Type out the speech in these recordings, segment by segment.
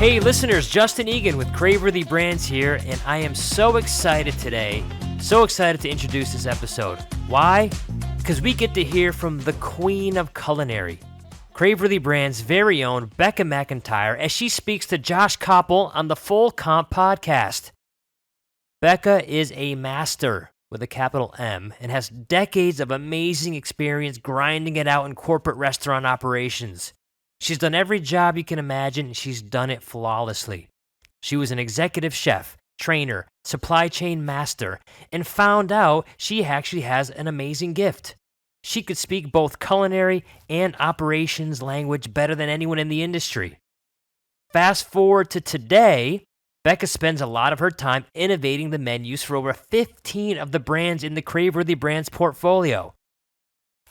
Hey listeners, Justin Egan with Craveworthy Brands here, and I am so excited today, so excited to introduce this episode. Why? Because we get to hear from the queen of culinary, Craveworthy Brands' very own Becca McIntyre, as she speaks to Josh Kopel on the Full Comp podcast. Becca is a master with a capital M and has decades of amazing experience grinding it out in corporate restaurant operations. She's done every job you can imagine, and she's done it flawlessly. She was an executive chef, trainer, supply chain master, and found out she actually has an amazing gift. She could speak both culinary and operations language better than anyone in the industry. Fast forward to today, Becca spends a lot of her time innovating the menus for over 15 of the brands in the Craveworthy Brands portfolio.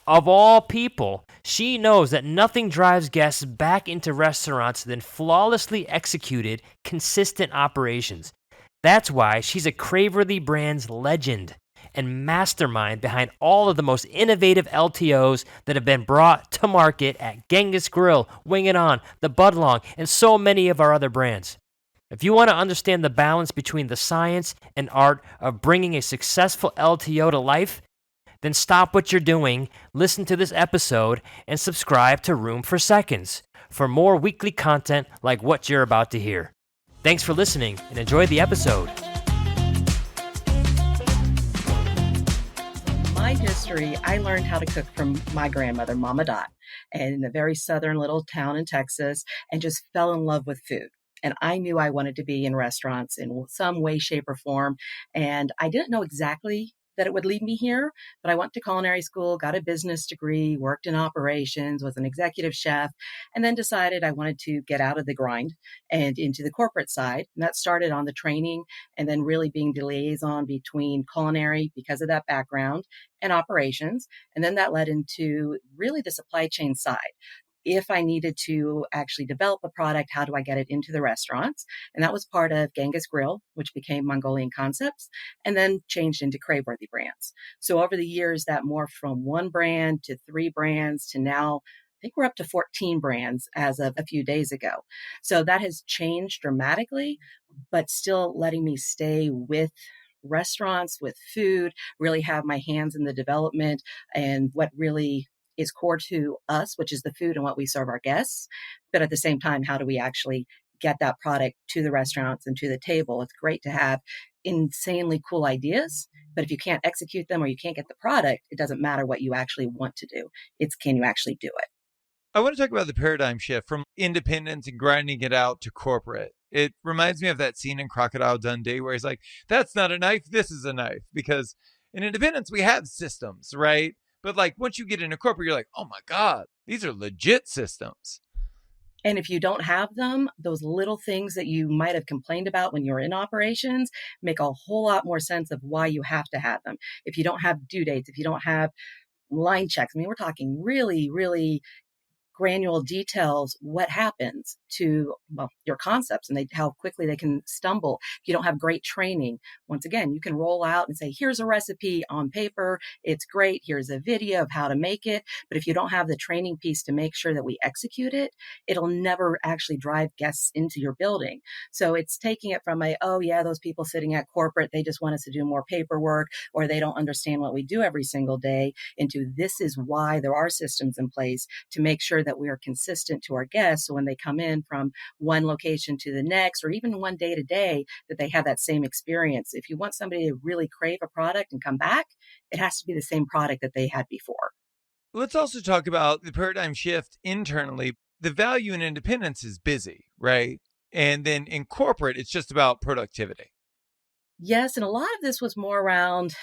Of all people, she knows that nothing drives guests back into restaurants than flawlessly executed, consistent operations. That's why she's a Craveworthy Brands legend and mastermind behind all of the most innovative LTOs that have been brought to market at Genghis Grill, Wing It On, the Budlong, and so many of our other brands. If you want to understand the balance between the science and art of bringing a successful LTO to life, then stop what you're doing, listen to this episode, and subscribe to Room for Seconds for more weekly content like what you're about to hear. Thanks for listening and enjoy the episode. My history, I learned how to cook from my grandmother, Mama Dot, and in a very southern little town in Texas, and just fell in love with food. And I knew I wanted to be in restaurants in some way, shape, or form. And I didn't know exactly that it would lead me here, but I went to culinary school, got a business degree, worked in operations, was an executive chef, and then decided I wanted to get out of the grind and into the corporate side. And that started on the training and then really being the liaison between culinary because of that background and operations. And then that led into really the supply chain side. If I needed to actually develop a product, how do I get it into the restaurants? And that was part of Genghis Grill, which became Mongolian Concepts, and then changed into Craveworthy Brands. So over the years, that morphed from one brand to three brands to now, I think we're up to 14 brands as of a few days ago. So that has changed dramatically, but still letting me stay with restaurants, with food, really have my hands in the development and what really is core to us, which is the food and what we serve our guests. But at the same time, how do we actually get that product to the restaurants and to the table? It's great to have insanely cool ideas, but if you can't execute them or you can't get the product, it doesn't matter what you actually want to do. It's can you actually do it? I want to talk about the paradigm shift from independence and grinding it out to corporate. It reminds me of that scene in Crocodile Dundee where he's like, that's not a knife, this is a knife. Because in independence, we have systems, right? But like once you get into corporate, you're like, oh my God, these are legit systems. And if you don't have them, those little things that you might have complained about when you're in operations make a whole lot more sense of why you have to have them. If you don't have due dates, if you don't have line checks, I mean, we're talking really, really granular details, what happens to your concepts and how quickly they can stumble. If you don't have great training, once again, you can roll out and say, here's a recipe on paper. It's great. Here's a video of how to make it. But if you don't have the training piece to make sure that we execute it, it'll never actually drive guests into your building. So it's taking it from oh yeah, those people sitting at corporate, they just want us to do more paperwork or they don't understand what we do every single day into this is why there are systems in place to make sure that we are consistent to our guests. So when they come in from one location to the next, or even one day to day, that they have that same experience. If you want somebody to really crave a product and come back, it has to be the same product that they had before. Let's also talk about the paradigm shift internally. The value in independence is busy, right? And then in corporate, it's just about productivity. Yes. And a lot of this was more around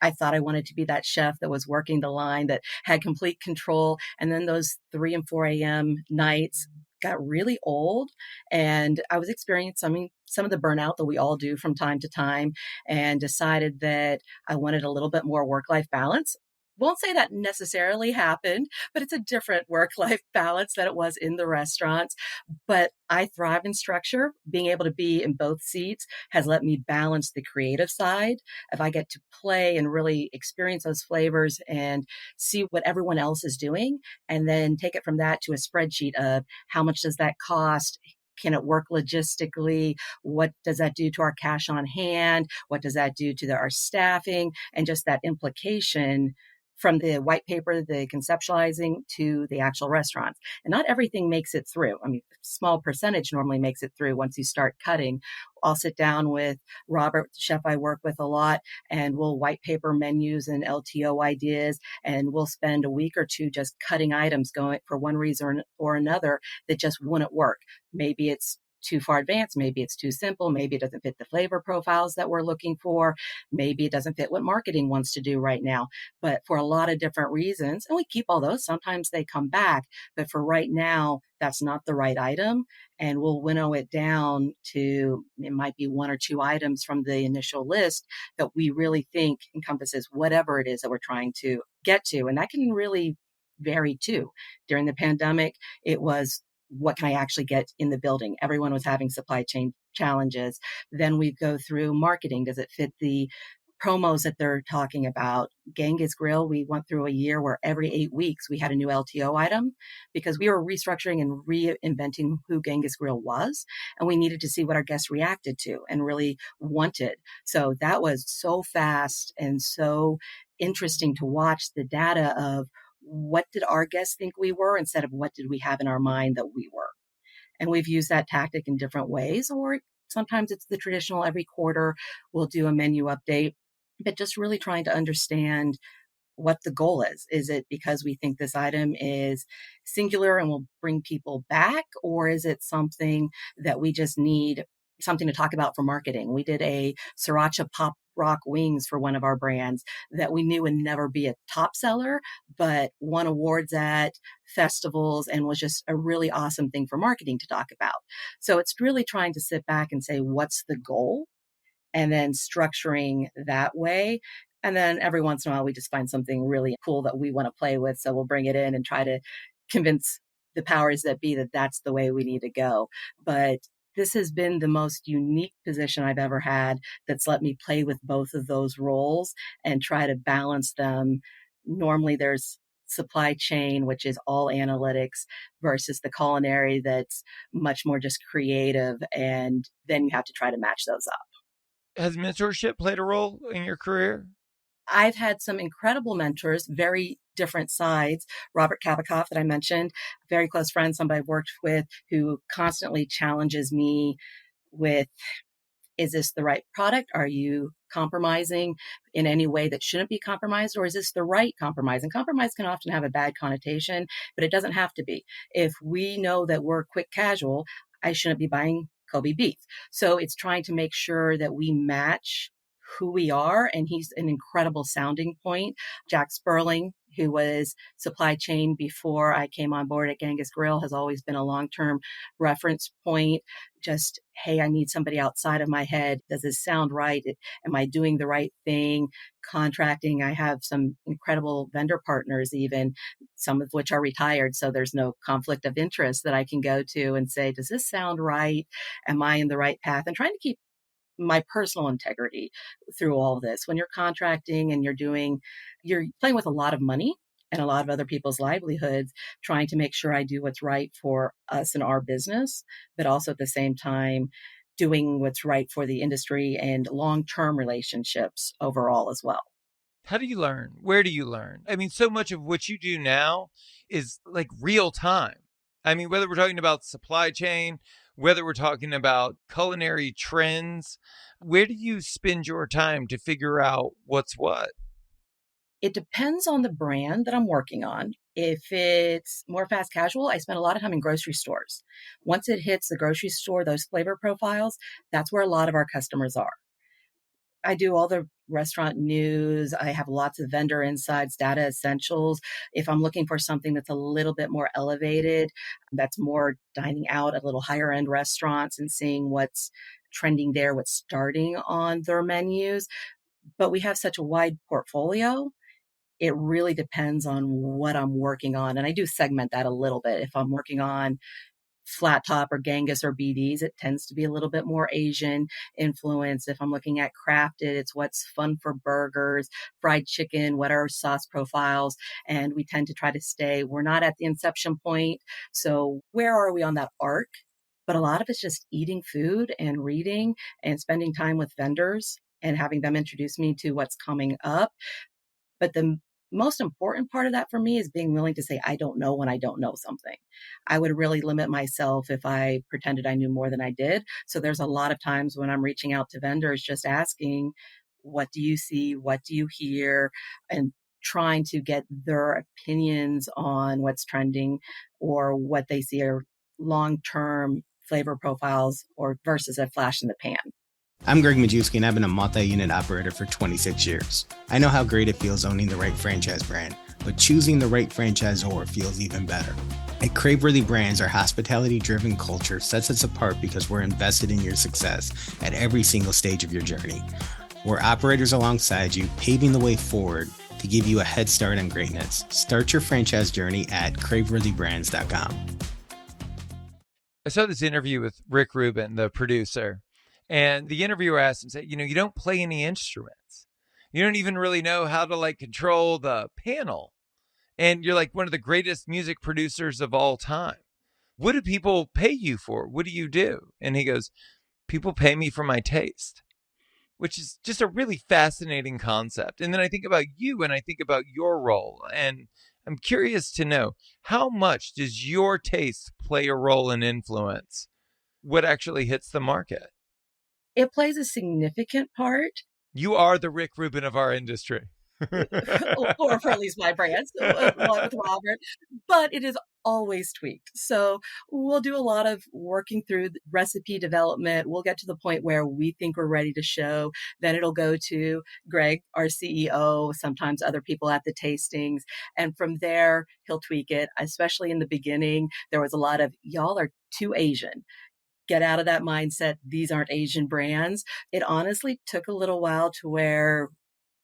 I thought I wanted to be that chef that was working the line, that had complete control. And then those 3 and 4 a.m. nights got really old. And I was experiencing some of the burnout that we all do from time to time and decided that I wanted a little bit more work-life balance. Won't say that necessarily happened, but it's a different work-life balance than it was in the restaurants. But I thrive in structure. Being able to be in both seats has let me balance the creative side. If I get to play and really experience those flavors and see what everyone else is doing, and then take it from that to a spreadsheet of how much does that cost? Can it work logistically? What does that do to our cash on hand? What does that do to our staffing? And just that implication from the white paper, the conceptualizing to the actual restaurants. And not everything makes it through. I mean, small percentage normally makes it through once you start cutting. I'll sit down with Robert, the chef I work with a lot, and we'll white paper menus and LTO ideas, and we'll spend a week or two just cutting items going for one reason or another that just wouldn't work. Maybe it's too far advanced. Maybe it's too simple. Maybe it doesn't fit the flavor profiles that we're looking for. Maybe it doesn't fit what marketing wants to do right now. But for a lot of different reasons, and we keep all those, sometimes they come back. But for right now, that's not the right item. And we'll winnow it down to, it might be one or two items from the initial list that we really think encompasses whatever it is that we're trying to get to. And that can really vary too. During the pandemic, it was, what can I actually get in the building? Everyone was having supply chain challenges. Then we go through marketing. Does it fit the promos that they're talking about? Genghis Grill, we went through a year where every 8 weeks we had a new LTO item because we were restructuring and reinventing who Genghis Grill was. And we needed to see what our guests reacted to and really wanted. So that was so fast and so interesting to watch the data of what did our guests think we were instead of what did we have in our mind that we were. And we've used that tactic in different ways, or sometimes it's the traditional every quarter we'll do a menu update, but just really trying to understand what the goal is. Is it because we think this item is singular and will bring people back, or is it something that we just need something to talk about for marketing? We did a sriracha pop rock wings for one of our brands that we knew would never be a top seller, but won awards at festivals and was just a really awesome thing for marketing to talk about. So it's really trying to sit back and say, what's the goal? And then structuring that way. And then every once in a while, we just find something really cool that we want to play with. So we'll bring it in and try to convince the powers that be that that's the way we need to go. But this has been the most unique position I've ever had that's let me play with both of those roles and try to balance them. Normally, there's supply chain, which is all analytics, versus the culinary that's much more just creative. And then you have to try to match those up. Has mentorship played a role in your career? I've had some incredible mentors, very different sides. Robert Kabikoff, that I mentioned, very close friend, somebody I've worked with who constantly challenges me with, is this the right product? Are you compromising in any way that shouldn't be compromised? Or is this the right compromise? And compromise can often have a bad connotation, but it doesn't have to be. If we know that we're quick casual, I shouldn't be buying Kobe beef. So it's trying to make sure that we match who we are. And he's an incredible sounding point. Jack Sperling, who was supply chain before I came on board at Genghis Grill, has always been a long-term reference point. Just, hey, I need somebody outside of my head. Does this sound right? Am I doing the right thing? Contracting, I have some incredible vendor partners, even some of which are retired. So there's no conflict of interest that I can go to and say, does this sound right? Am I in the right path? And trying to keep my personal integrity through all this. When you're contracting and you're playing with a lot of money and a lot of other people's livelihoods, trying to make sure I do what's right for us and our business, but also at the same time, doing what's right for the industry and long-term relationships overall as well. How do you learn? Where do you learn? I mean, so much of what you do now is like real time. I mean, whether we're talking about supply chain, whether we're talking about culinary trends, where do you spend your time to figure out what's what? It depends on the brand that I'm working on. If it's more fast casual, I spend a lot of time in grocery stores. Once it hits the grocery store, those flavor profiles, that's where a lot of our customers are. I do all the restaurant news. I have lots of vendor insights, data essentials. If I'm looking for something that's a little bit more elevated, that's more dining out at little higher end restaurants and seeing what's trending there, what's starting on their menus. But we have such a wide portfolio. It really depends on what I'm working on. And I do segment that a little bit. If I'm working on flat top or Genghis or BDs, it tends to be a little bit more Asian influence. If I'm looking at crafted, it's what's fun for burgers, fried chicken, what are sauce profiles. And we tend to try to we're not at the inception point. So where are we on that arc? But a lot of it's just eating food and reading and spending time with vendors and having them introduce me to what's coming up. But the most important part of that for me is being willing to say, I don't know when I don't know something. I would really limit myself if I pretended I knew more than I did. So there's a lot of times when I'm reaching out to vendors, just asking, what do you see? What do you hear? And trying to get their opinions on what's trending or what they see are long term flavor profiles or versus a flash in the pan. I'm Greg Majewski, and I've been a multi-unit operator for 26 years. I know how great it feels owning the right franchise brand, but choosing the right franchisor feels even better. At Craveworthy Brands, our hospitality-driven culture sets us apart because we're invested in your success at every single stage of your journey. We're operators alongside you, paving the way forward to give you a head start on greatness. Start your franchise journey at craveworthybrands.com. I saw this interview with Rick Rubin, the producer, and the interviewer asked him, say, you don't play any instruments. You don't even really know how to control the panel. And you're like one of the greatest music producers of all time. What do people pay you for? What do you do? And he goes, people pay me for my taste, which is just a really fascinating concept. And then I think about you and I think about your role. And I'm curious to know, how much does your taste play a role and influence what actually hits the market? It plays a significant part. You are the Rick Rubin of our industry. Or for at least my brands, along with Robert, but it is always tweaked. So we'll do a lot of working through recipe development. We'll get to the point where we think we're ready to show. Then it'll go to Greg, our CEO, sometimes other people at the tastings. And from there, he'll tweak it. Especially in the beginning, there was a lot of, y'all are too Asian. Get out of that mindset. These aren't Asian brands. It honestly took a little while to where,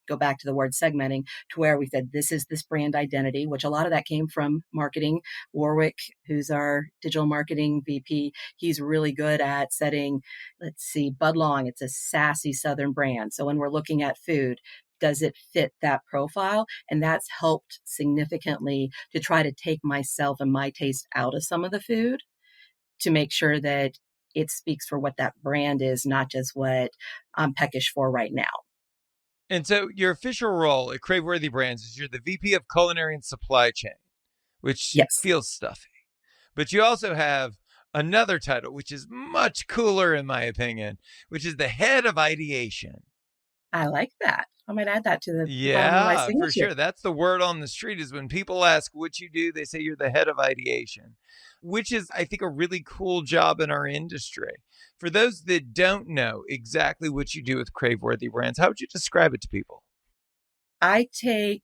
go back to the word segmenting, to where we said, this is this brand identity, which a lot of that came from marketing. Warwick, who's our digital marketing VP, he's really good at setting, let's see, Budlong, it's a sassy Southern brand. So when we're looking at food, does it fit that profile? And that's helped significantly to try to take myself and my taste out of some of the food to make sure that it speaks for what that brand is, not just what I'm peckish for right now. And so your official role at Craveworthy Brands is you're the VP of Culinary and Supply Chain, which Yes, feels stuffy. But you also have another title, which is much cooler in my opinion, which is the head of ideation. I like that. I might add that to the bottom of my Yeah, for signature. sure. That's the word on the street is when people ask what you do, they say you're the head of ideation, which is, I think, a really cool job in our industry. For those that don't know exactly what you do with Craveworthy Brands, how would you describe it to people? I take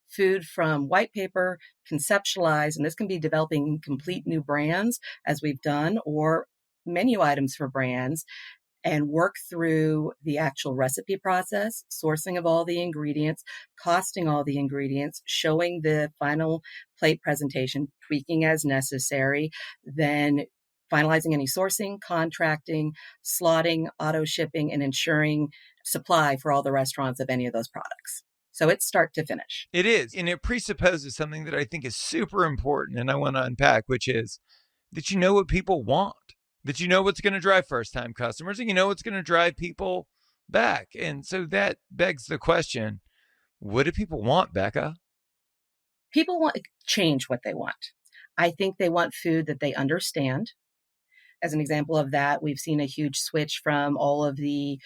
food from white paper, conceptualize, and this can be developing complete new brands as we've done, or menu items for brands, and work through the actual recipe process, sourcing of all the ingredients, costing all the ingredients, showing the final plate presentation, tweaking as necessary, then finalizing any sourcing, contracting, slotting, auto shipping, and ensuring supply for all the restaurants of any of those products. So it's start to finish. It is. And it presupposes something that I think is super important and I want to unpack, which is that you know what people want, that you know what's going to drive first time customers, and you know what's going to drive people back. And so that begs the question, what do people want, Becca? People want to change what they want. I think they want food that they understand. As an example of that, we've seen a huge switch from all of the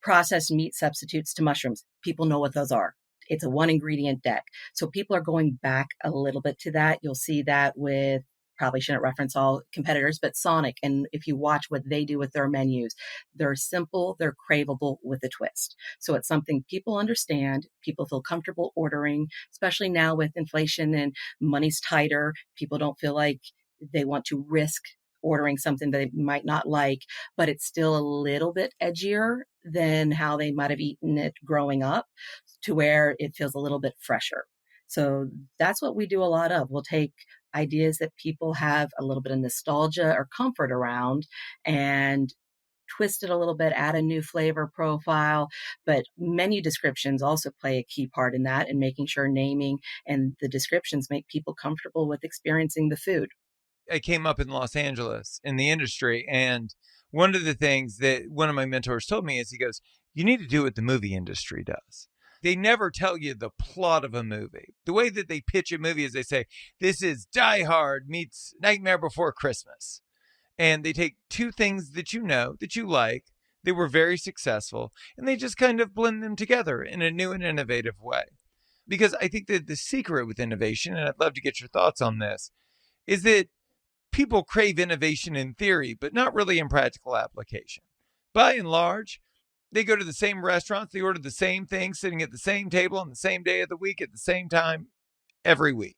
processed meat substitutes to mushrooms. People know what those are. It's a one ingredient deck. So people are going back a little bit to that. You'll see that with, probably shouldn't reference all competitors, but Sonic. And if you watch what they do with their menus, they're simple, they're craveable with a twist. So it's something people understand, people feel comfortable ordering, especially now with inflation and money's tighter. People don't feel like they want to risk ordering something they might not like, but it's still a little bit edgier than how they might have eaten it growing up, to where it feels a little bit fresher. So that's what we do a lot of. We'll take ideas that people have a little bit of nostalgia or comfort around and twist it a little bit, add a new flavor profile. But menu descriptions also play a key part in that, and making sure naming and the descriptions make people comfortable with experiencing the food. I came up in Los Angeles in the industry. And one of the things that one of my mentors told me is he goes, you need to do what the movie industry does. They never tell you the plot of a movie. The way that they pitch a movie is they say, this is Die Hard meets Nightmare Before Christmas. And they take two things that you know, that you like, they were very successful, and they just kind of blend them together in a new and innovative way. Because I think that the secret with innovation, and I'd love to get your thoughts on this, is that people crave innovation in theory, but not really in practical application. By and large, they go to the same restaurants, they order the same thing, sitting at the same table on the same day of the week at the same time every week.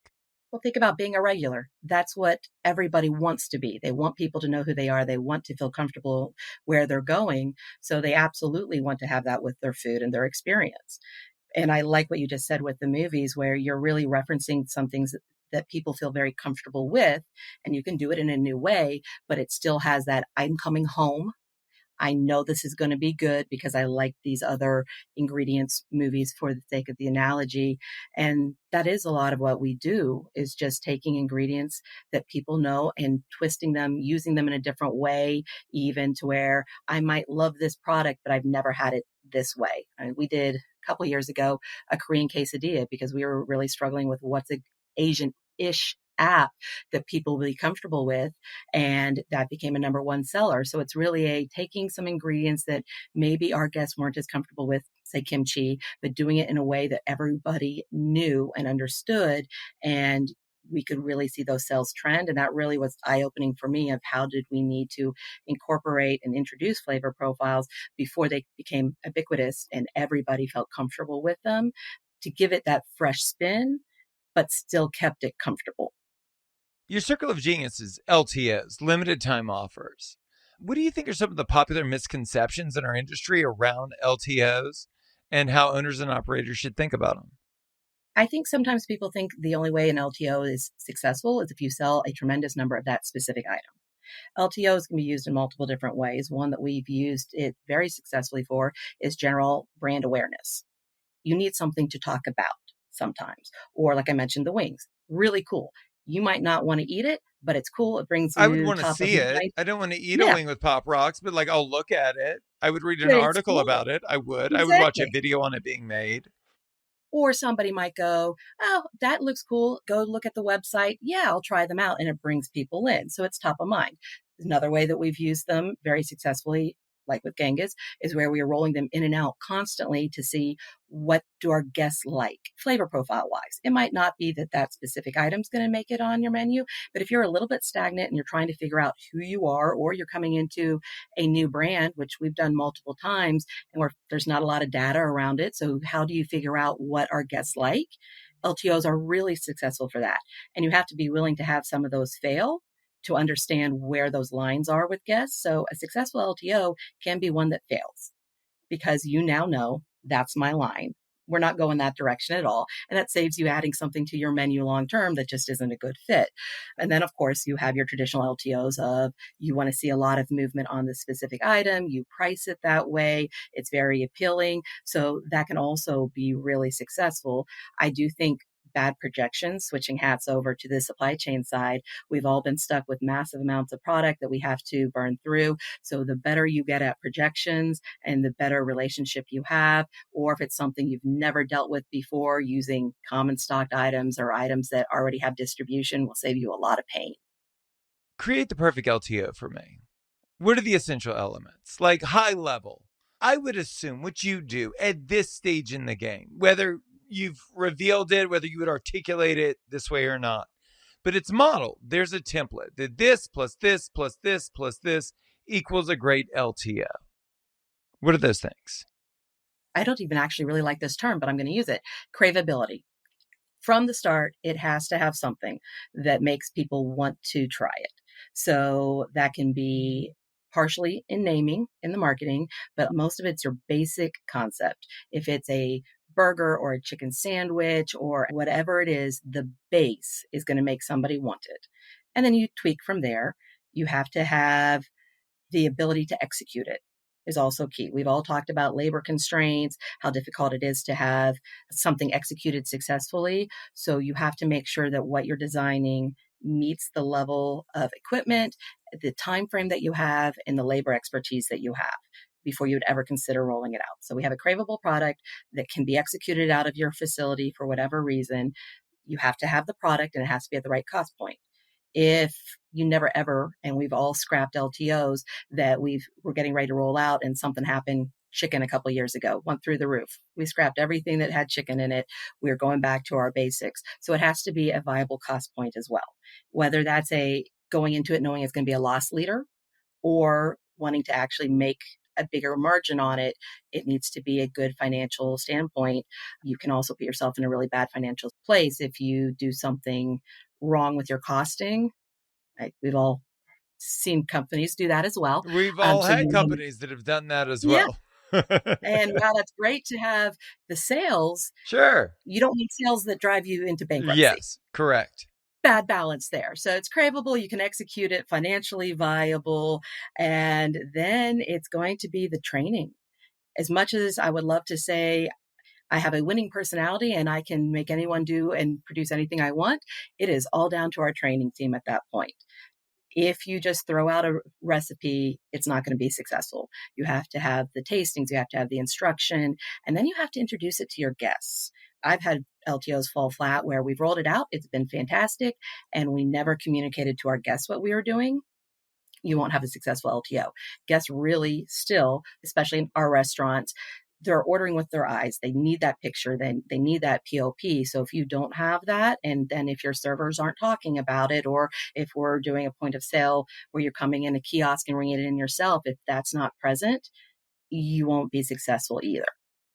Well, think about being a regular. That's what everybody wants to be. They want people to know who they are. They want to feel comfortable where they're going. So they absolutely want to have that with their food and their experience. And I like what you just said with the movies, where you're really referencing some things that people feel very comfortable with, and you can do it in a new way, but it still has that I'm coming home. I know this is going to be good because I like these other ingredients movies for the sake of the analogy. And that is a lot of what we do, is just taking ingredients that people know and twisting them, using them in a different way, even to where I might love this product, but I've never had it this way. I mean, we did a couple of years ago a Korean quesadilla because we were really struggling with what's an Asian-ish app that people will be comfortable with, and that became a number one seller. So it's really a taking some ingredients that maybe our guests weren't as comfortable with, say kimchi, but doing it in a way that everybody knew and understood, and we could really see those sales trend. And that really was eye-opening for me of how did we need to incorporate and introduce flavor profiles before they became ubiquitous and everybody felt comfortable with them, to give it that fresh spin but still kept it comfortable. Your circle of genius is LTOs, limited time offers. What do you think are some of the popular misconceptions in our industry around LTOs and how owners and operators should think about them? I think sometimes people think the only way an LTO is successful is if you sell a tremendous number of that specific item. LTOs can be used in multiple different ways. One that we've used it very successfully for is general brand awareness. You need something to talk about sometimes. Or like I mentioned, the wings, really cool. You might not want to eat it, but it's cool. It brings I would you want to top of see it. mind. I don't want to eat a Yeah, wing with Pop Rocks, but like I'll look at it. I would read an but it's article cool. about it. I would. I would watch a Exactly. video on it being made. Or somebody might go, oh, that looks cool. Go look at the website. Yeah, I'll try them out. And it brings people in. So it's top of mind. Another way that we've used them very successfully, like with Genghis, is where we are rolling them in and out constantly to see what do our guests like flavor profile wise. It might not be that that specific item's going to make it on your menu, but if you're a little bit stagnant and you're trying to figure out who you are, or you're coming into a new brand, which we've done multiple times, and where there's not a lot of data around it. So how do you figure out what our guests like? LTOs are really successful for that. And you have to be willing to have some of those fail to understand where those lines are with guests. So a successful LTO can be one that fails because you now know that's my line. We're not going that direction at all. And that saves you adding something to your menu long term that just isn't a good fit. And then, of course, you have your traditional LTOs of you want to see a lot of movement on the specific item, you price it that way, it's very appealing. So that can also be really successful. I do think bad projections, switching hats over to the supply chain side, we've all been stuck with massive amounts of product that we have to burn through. So the better you get at projections and the better relationship you have, or if it's something you've never dealt with before, using common stocked items or items that already have distribution will save you a lot of pain. Create the perfect LTO for me. What are the essential elements? Like high level. I would assume what you do at this stage in the game, whether you've revealed it, whether you would articulate it this way or not, but it's modeled. There's a template that this plus this plus this plus this equals a great LTO. What are those things? I don't even actually really like this term, but I'm going to use it. Craveability. From the start, it has to have something that makes people want to try it. So that can be partially in naming, in the marketing, but most of it's your basic concept. If it's a burger or a chicken sandwich or whatever it is, the base is going to make somebody want it. And then you tweak from there. You have to have the ability to execute it is also key. We've all talked about labor constraints, how difficult it is to have something executed successfully. So you have to make sure that what you're designing meets the level of equipment, the time frame that you have, and the labor expertise that you have before you would ever consider rolling it out. So we have a craveable product that can be executed out of your facility for whatever reason. You have to have the product and it has to be at the right cost point. If you never ever, and we've all scrapped LTOs that we're getting ready to roll out and something happened, chicken a couple of years ago, went through the roof. We scrapped everything that had chicken in it. We're going back to our basics. So it has to be a viable cost point as well. Whether that's going into it knowing it's going to be a loss leader or wanting to actually make a bigger margin on it, it needs to be a good financial standpoint. You can also put yourself in a really bad financial place if you do something wrong with your costing. We've all seen companies do that as well. We've all So had companies that have done that as yeah. well. And while that's great to have the sales, Sure. you don't need sales that drive you into bankruptcy. Yes, correct. Bad balance there. So it's craveable. You can execute it, financially viable. And then it's going to be the training. As much as I would love to say I have a winning personality and I can make anyone do and produce anything I want, it is all down to our training team at that point. If you just throw out a recipe, it's not going to be successful. You have to have the tastings, you have to have the instruction, and then you have to introduce it to your guests. I've had LTOs fall flat where we've rolled it out. It's been fantastic. And we never communicated to our guests what we were doing. You won't have a successful LTO. Guests really still, especially in our restaurants, they're ordering with their eyes. They need that picture. They need that POP. So if you don't have that, and then if your servers aren't talking about it, or if we're doing a point of sale where you're coming in a kiosk and ringing it in yourself, if that's not present, you won't be successful either.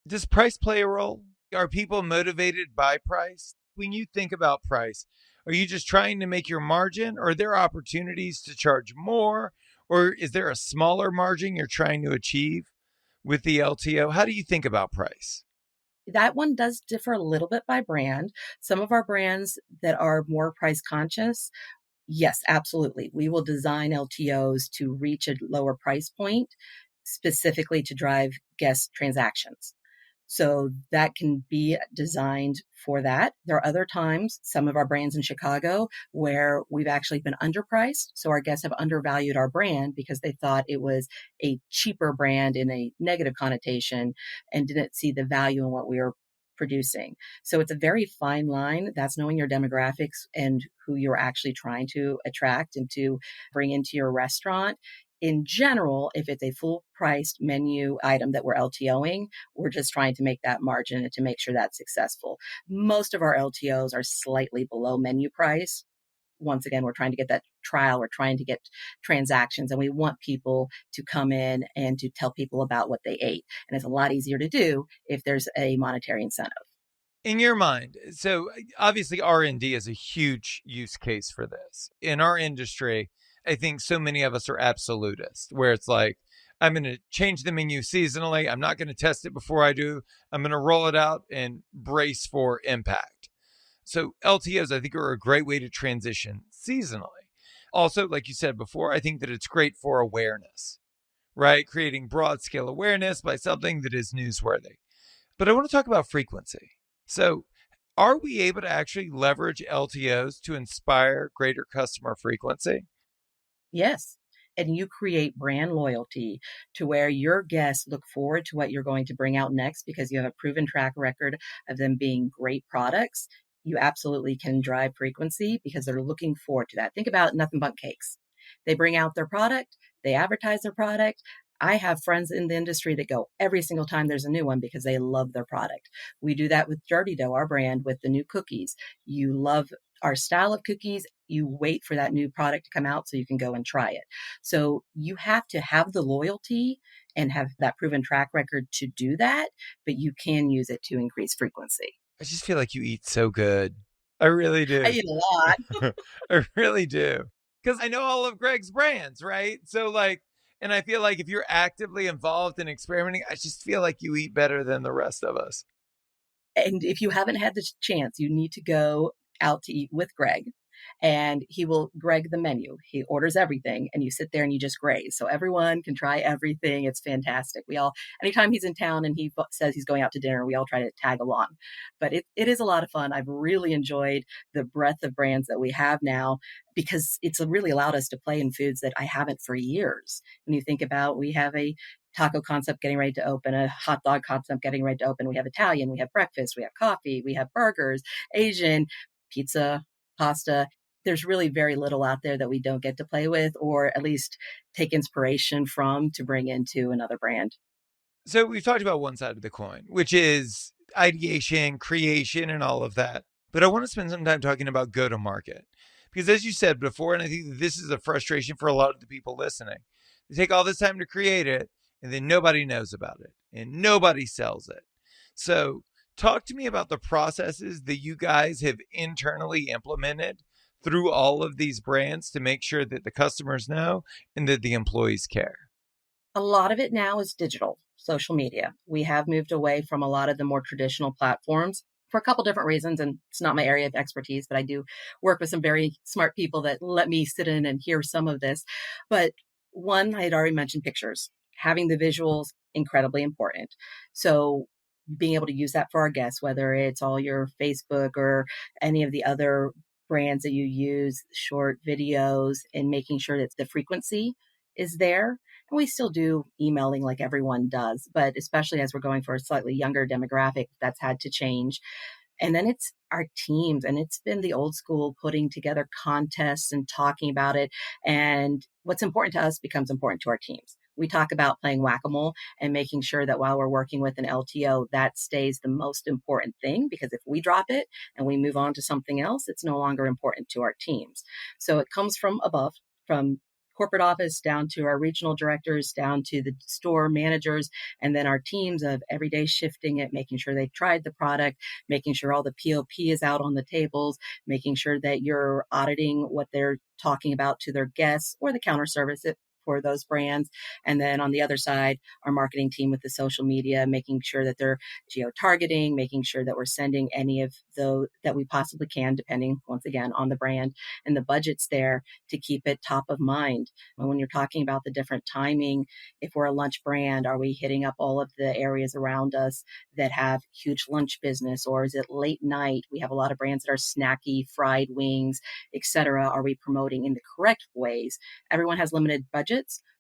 Does price play a role? Are people motivated by price? When you think about price, are you just trying to make your margin, or are there opportunities to charge more? Or is there a smaller margin you're trying to achieve with the LTO? How do you think about price? That one does differ a little bit by brand. Some of our brands that are more price conscious, yes, absolutely. We will design LTOs to reach a lower price point specifically to drive guest transactions. So that can be designed for that. There are other times, some of our brands in Chicago, where we've actually been underpriced. So our guests have undervalued our brand because they thought it was a cheaper brand in a negative connotation and didn't see the value in what we were producing. So it's a very fine line. That's knowing your demographics and who you're actually trying to attract and to bring into your restaurant. In general, if it's a full priced menu item that we're LTOing, we're just trying to make that margin and to make sure that's successful. Most of our LTOs are slightly below menu price. Once again, we're trying to get that trial, we're trying to get transactions, and we want people to come in and to tell people about what they ate. And it's a lot easier to do if there's a monetary incentive. In your mind, so obviously R&D is a huge use case for this. In our industry, I think so many of us are absolutists, where it's like, I'm going to change the menu seasonally. I'm not going to test it before I do. I'm going to roll it out and brace for impact. So LTOs, I think, are a great way to transition seasonally. Also, like you said before, I think that it's great for awareness, right? Creating broad scale awareness by something that is newsworthy. But I want to talk about frequency. So are we able to actually leverage LTOs to inspire greater customer frequency? Yes. And you create brand loyalty to where your guests look forward to what you're going to bring out next because you have a proven track record of them being great products. You absolutely can drive frequency because they're looking forward to that. Think about Nothing But Cakes. They bring out their product, they advertise their product. I have friends in the industry that go every single time there's a new one because they love their product. We do that with Dirty Dough, our brand, with the new cookies. You love our style of cookies. You wait for that new product to come out so you can go and try it. So you have to have the loyalty and have that proven track record to do that, but you can use it to increase frequency. I just feel like you eat so good. I really do. I eat a lot. I really do. Because I know all of Greg's brands, right? So like, and I feel like if you're actively involved in experimenting, I just feel like you eat better than the rest of us. And if you haven't had the chance, you need to go out to eat with Greg. and he will greg the menu. He orders everything and you sit there and you just graze. So everyone can try everything. It's fantastic. We all, anytime he's in town and he says he's going out to dinner, we all try to tag along. But it is a lot of fun. I've really enjoyed the breadth of brands that we have now because it's really allowed us to play in foods that I haven't for years. When you think about, we have a taco concept getting ready to open, a hot dog concept getting ready to open. We have Italian, we have breakfast, we have coffee, we have burgers, Asian, pizza, pasta. There's really very little out there that we don't get to play with, or at least take inspiration from to bring into another brand. So we've talked about one side of the coin, which is ideation, creation, and all of that. But I want to spend some time talking about go to market. Because as you said before, and I think this is a frustration for a lot of the people listening, they take all this time to create it, and then nobody knows about it, and nobody sells it. So talk to me about the processes that you guys have internally implemented through all of these brands to make sure that the customers know and that the employees care. A lot of it now is digital, social media. We have moved away from a lot of the more traditional platforms for a couple different reasons, and it's not my area of expertise, but I do work with some very smart people that let me sit in and hear some of this. But one, I had already mentioned pictures. Having the visuals, incredibly important. So being able to use that for our guests, whether it's all your Facebook or any of the other brands that you use, short videos, and making sure that the frequency is there. And we still do emailing like everyone does, but especially as we're going for a slightly younger demographic, that's had to change. And then it's our teams, and it's been the old school putting together contests and talking about it. And what's important to us becomes important to our teams. We talk about playing whack-a-mole and making sure that while we're working with an LTO, that stays the most important thing, because if we drop it and we move on to something else, it's no longer important to our teams. So it comes from above, from corporate office down to our regional directors, down to the store managers, and then our teams of every day shifting it, making sure they've tried the product, making sure all the POP is out on the tables, making sure that you're auditing what they're talking about to their guests or the counter service for those brands. And then on the other side, our marketing team with the social media, making sure that they're geo-targeting, making sure that we're sending any of those that we possibly can, depending, once again, on the brand and the budget's there to keep it top of mind. And when you're talking about the different timing, if we're a lunch brand, are we hitting up all of the areas around us that have huge lunch business, or is it late night? We have a lot of brands that are snacky, fried wings, etc. Are we promoting in the correct ways? Everyone has limited budgets.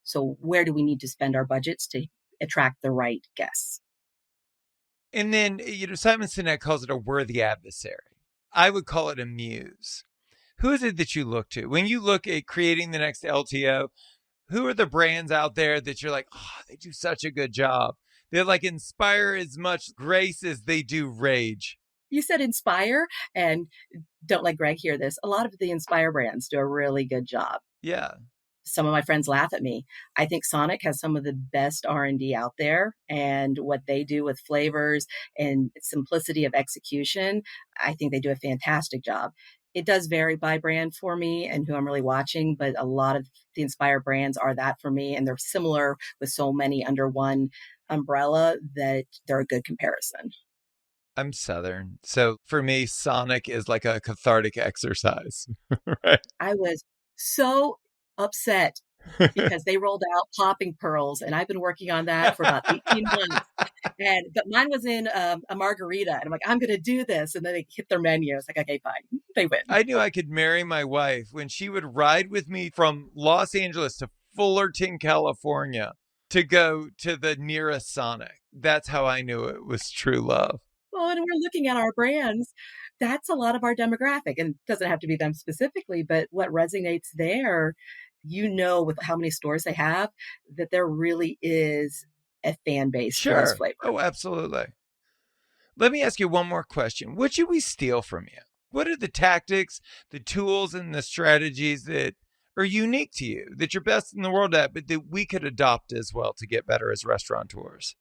So where do we need to spend our budgets to attract the right guests? And then, Simon Sinek calls it a worthy adversary. I would call it a muse. Who is it that you look to? When you look at creating the next LTO, who are the brands out there that you're like, oh, they do such a good job? They like inspire as much grace as they do rage. You said inspire, and don't let Greg hear this. A lot of the Inspire brands do a really good job. Yeah. Some of my friends laugh at me. I think Sonic has some of the best R&D out there, and what they do with flavors and simplicity of execution, I think they do a fantastic job. It does vary by brand for me and who I'm really watching, but a lot of the Inspire brands are that for me, and they're similar with so many under one umbrella that they're a good comparison. I'm Southern. So for me, Sonic is like a cathartic exercise, right? I was so upset because they rolled out popping pearls, and I've been working on that for about 18 months. But mine was in a margarita, and I'm like, I'm going to do this. And then they hit their menu. It's like, okay, fine. They win. I knew I could marry my wife when she would ride with me from Los Angeles to Fullerton, California to go to the nearest Sonic. That's how I knew it was true love. Well, and we're looking at our brands. That's a lot of our demographic, and it doesn't have to be them specifically, but what resonates there, with how many stores they have, that there really is a fan base for those flavors. Oh, absolutely. Let me ask you one more question. What should we steal from you? What are the tactics, the tools, and the strategies that are unique to you, that you're best in the world at, but that we could adopt as well to get better as restaurateurs?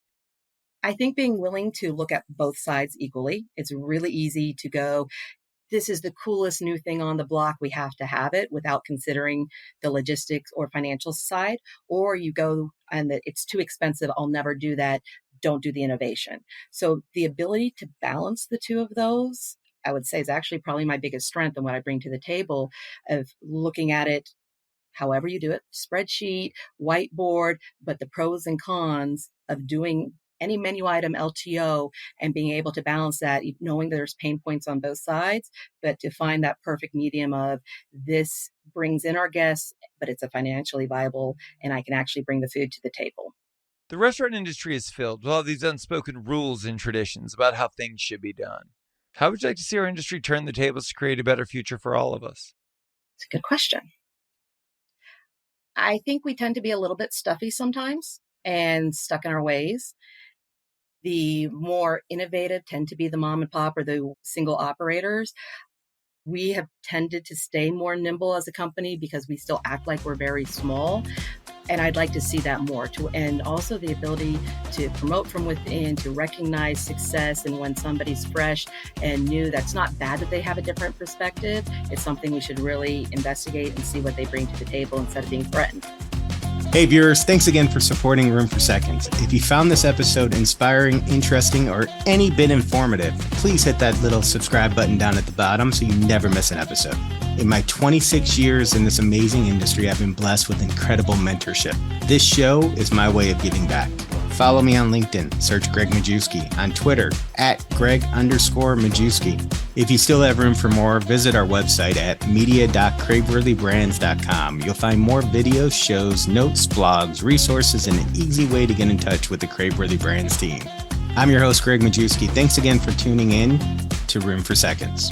I think being willing to look at both sides equally. It's really easy to go, this is the coolest new thing on the block, we have to have it, without considering the logistics or financial side. Or you go, and it's too expensive, I'll never do that, don't do the innovation. So the ability to balance the two of those, I would say is actually probably my biggest strength and what I bring to the table, of looking at it however you do it, spreadsheet, whiteboard, but the pros and cons of doing any menu item LTO and being able to balance that, knowing there's pain points on both sides, but to find that perfect medium of this brings in our guests, but it's a financially viable, and I can actually bring the food to the table. The restaurant industry is filled with all these unspoken rules and traditions about how things should be done. How would you like to see our industry turn the tables to create a better future for all of us? It's a good question. I think we tend to be a little bit stuffy sometimes and stuck in our ways. The more innovative tend to be the mom and pop or the single operators. We have tended to stay more nimble as a company because we still act like we're very small. And I'd like to see that more too. And also the ability to promote from within, to recognize success. And when somebody's fresh and new, that's not bad that they have a different perspective. It's something we should really investigate and see what they bring to the table instead of being threatened. Hey viewers, thanks again for supporting Room for Seconds. If you found this episode inspiring, interesting, or any bit informative, please hit that little subscribe button down at the bottom so you never miss an episode. In my 26 years in this amazing industry, I've been blessed with incredible mentorship. This show is my way of giving back. Follow me on LinkedIn, search Greg Majewski, on Twitter, @Greg_Majewski. If you still have room for more, visit our website at media.craveworthybrands.com. You'll find more videos, shows, notes, blogs, resources, and an easy way to get in touch with the Craveworthy Brands team. I'm your host, Greg Majewski. Thanks again for tuning in to Room for Seconds.